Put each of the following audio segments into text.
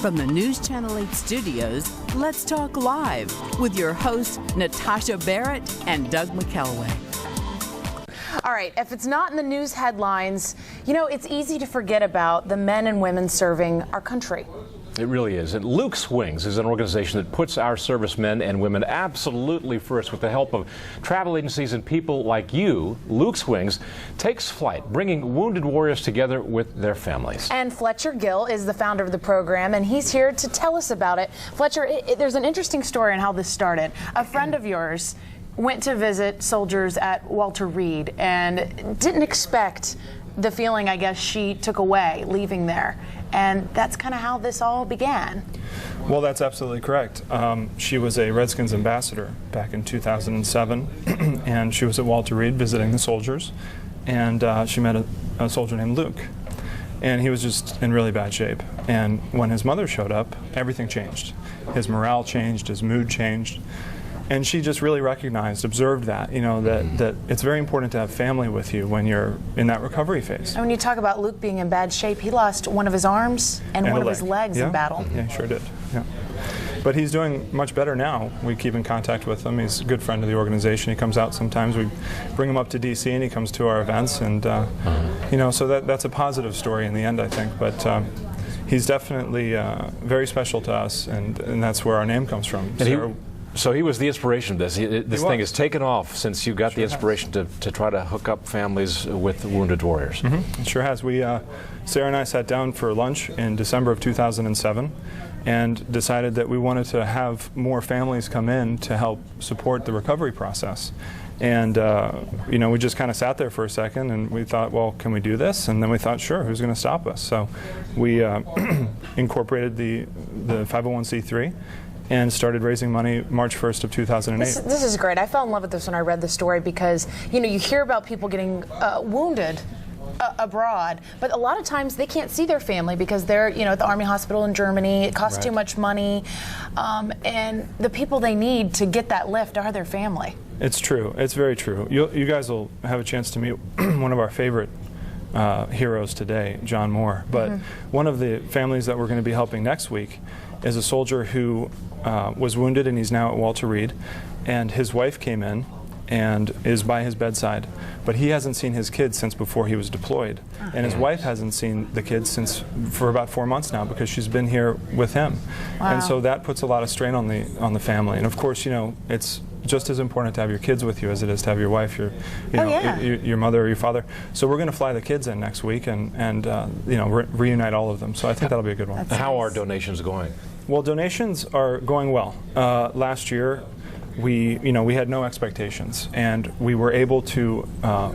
From the News Channel 8 studios, let's talk live with your hosts, Natasha Barrett and Doug McElway. All right, if it's not in the news headlines, you know, it's easy to forget about the men and women serving our country. It really is. And Luke's Wings is an organization that puts our servicemen and women absolutely first. With the help of travel agencies and people like you, Luke's Wings takes flight, bringing wounded warriors together with their families. And Fletcher Gill is the founder of the program, and he's here to tell us about it. Fletcher, there's an interesting story on how this started. A friend of yours went to visit soldiers at Walter Reed and didn't expect the feeling, I guess, she took away leaving there. And that's kind of how this all began. Well, that's absolutely correct. She was a Redskins ambassador back in 2007, and she was at Walter Reed visiting the soldiers, and she met a soldier named Luke. And he was just in really bad shape. And when his mother showed up, everything changed. His morale changed, his mood changed. And she just really observed that, you know, that it's very important to have family with you when you're in that recovery phase. And when you talk about Luke being in bad shape, he lost one of his arms and one of his legs in battle. Yeah, he sure did. Yeah. But he's doing much better now. We keep in contact with him. He's a good friend of the organization. He comes out sometimes. We bring him up to D.C. and he comes to our events. And, you know, so that's a positive story in the end, I think. But he's definitely very special to us, and that's where our name comes from. So he was the inspiration of this. This thing has taken off since you got the inspiration to try to hook up families with wounded warriors. Mm-hmm. It sure has. Sarah and I sat down for lunch in December of 2007 and decided that we wanted to have more families come in to help support the recovery process. And, you know, we just kind of sat there for a second and we thought, well, can we do this? And then we thought, sure, who's going to stop us? So we incorporated the 501c3 and started raising money March 1st of 2008. This is great. I fell in love with this when I read the story because, you know, you hear about people getting wounded abroad, but a lot of times they can't see their family because they're, you know, at the Army Hospital in Germany. It costs too much money, and the people they need to get that lift are their family. It's true. It's very true. You guys will have a chance to meet one of our favorite heroes today, John Moore. But one of the families that we're going to be helping next week is a soldier who was wounded, and he's now at Walter Reed, and his wife came in and is by his bedside, but he hasn't seen his kids since before he was deployed, and his wife hasn't seen the kids for about 4 months now because she's been here with him. And so that puts a lot of strain on the family. And of course, you know, it's just as important to have your kids with you as it is to have your wife, your mother or your father. So we're going to fly the kids in next week and you know, reunite all of them. So I think that'll be a good one. How are donations going? Well, donations are going well. Last year, we had no expectations, and we were able to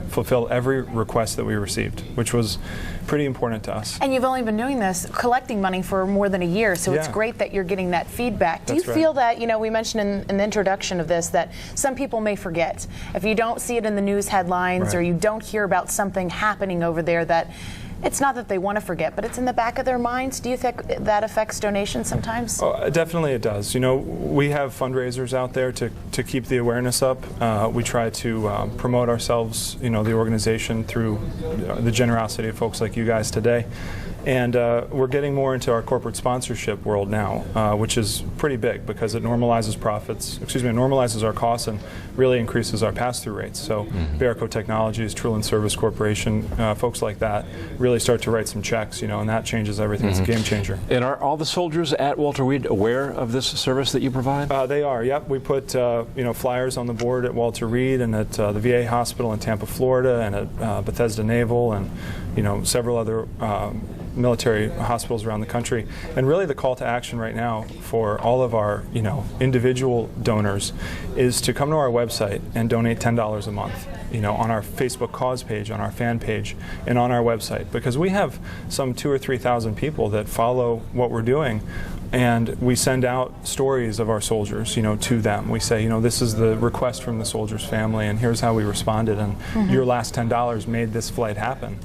fulfill every request that we received, which was pretty important to us. And you've only been doing this, collecting money, for more than a year, so it's great that you're getting that feedback. Do you feel that, you know, we mentioned in the introduction of this that some people may forget. If you don't see it in the news headlines or you don't hear about something happening over there, that it's not that they want to forget, but it's in the back of their minds. Do you think that affects donations sometimes? Oh, definitely it does. You know, we have fundraisers out there to keep the awareness up. We try to promote ourselves, you know, the organization, through the generosity of folks like you guys today. And we're getting more into our corporate sponsorship world now, which is pretty big because it normalizes normalizes our costs and really increases our pass-through rates. So Verico Technologies, Trulin Service Corporation, folks like that really start to write some checks, you know, and that changes everything. It's a game changer. And are all the soldiers at Walter Reed aware of this service that you provide? They are, yep. We put you know, flyers on the board at Walter Reed and at the VA hospital in Tampa, Florida, and at Bethesda Naval, and, you know, several other military hospitals around the country. And really the call to action right now for all of our, you know, individual donors is to come to our website and donate $10 a month, you know, on our Facebook cause page, on our fan page, and on our website, because we have some 2,000 or 3,000 people that follow what we're doing And we send out stories of our soldiers, to them. We say, this is the request from the soldier's family, and here's how we responded, and your last $10 made this flight happen.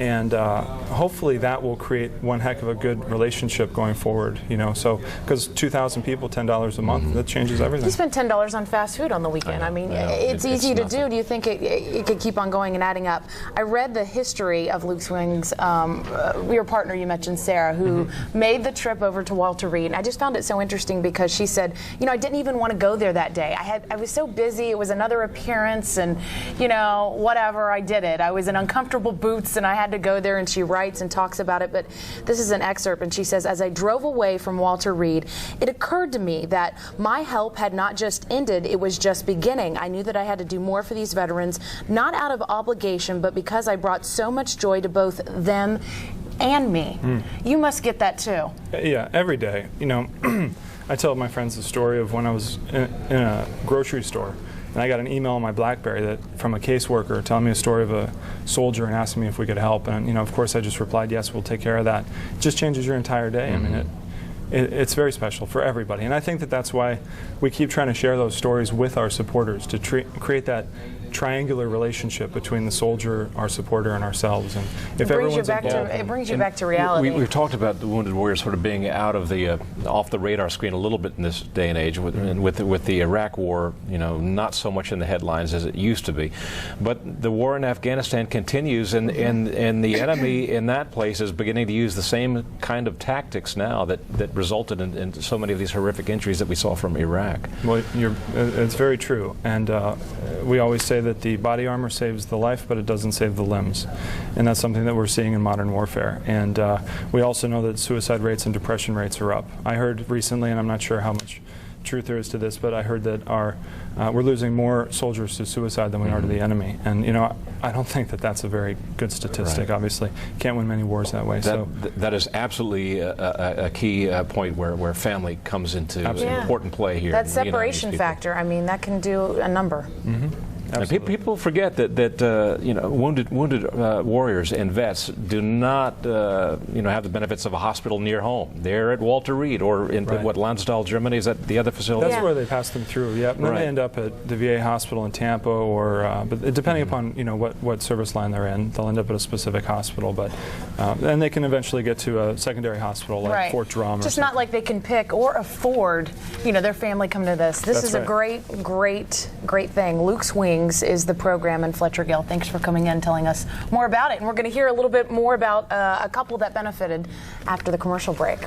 And hopefully that will create one heck of a good relationship going forward, so because 2,000 people, $10 a month, that changes everything. You spend $10 on fast food on the weekend. I mean, it's easy to do. Do you think it could keep on going and adding up? I read the history of Luke's Wings. Your partner, you mentioned Sarah, who made the trip over to Walter Reed. And I just found it so interesting because she said, I didn't even want to go there that day. I was so busy. It was another appearance, and whatever. I did it. I was in uncomfortable boots, and I had to go there, and she writes and talks about it. But this is an excerpt, and she says, as I drove away from Walter Reed, it occurred to me that my help had not just ended, it was just beginning. I knew that I had to do more for these veterans, not out of obligation, but because I brought so much joy to both them and me. You must get that too. Yeah, every day. I tell my friends the story of when I was in a grocery store, and I got an email on my BlackBerry from a caseworker telling me a story of a soldier and asking me if we could help. And of course, I just replied, yes, we'll take care of that. It just changes your entire day. I mean, it's very special for everybody. And I think that's why we keep trying to share those stories with our supporters, to create that triangular relationship between the soldier, our supporter, and ourselves. And if everyone's involved, it brings you back to reality. We've talked about the wounded warriors sort of being out of the off the radar screen a little bit in this day and age with the Iraq War. Not so much in the headlines as it used to be, but the war in Afghanistan continues, and the enemy in that place is beginning to use the same kind of tactics now that resulted in so many of these horrific injuries that we saw from Iraq. Well, it's very true, and we always say that the body armor saves the life, but it doesn't save the limbs. And that's something that we're seeing in modern warfare. And we also know that suicide rates and depression rates are up. I heard recently, and I'm not sure how much truth there is to this, but I heard that we're losing more soldiers to suicide than we are to the enemy. And I don't think that that's a very good statistic. Right. Obviously, can't win many wars that way. That is absolutely a key point where family comes into important play here. That separation factor. I mean, that can do a number. And people forget that wounded warriors and vets do not have the benefits of a hospital near home. They're at Walter Reed or in Lansdale, Germany. Is that the other facility? That's where they pass them through. Yep. And then they end up at the VA hospital in Tampa, or but depending upon what service line they're in, they'll end up at a specific hospital. But then they can eventually get to a secondary hospital like Fort Drum. Just not like they can pick or afford their family come to this. This is a great thing. Luke's Wings is the program, and Fletcher Gill, thanks for coming in and telling us more about it. And we're going to hear a little bit more about a couple that benefited after the commercial break.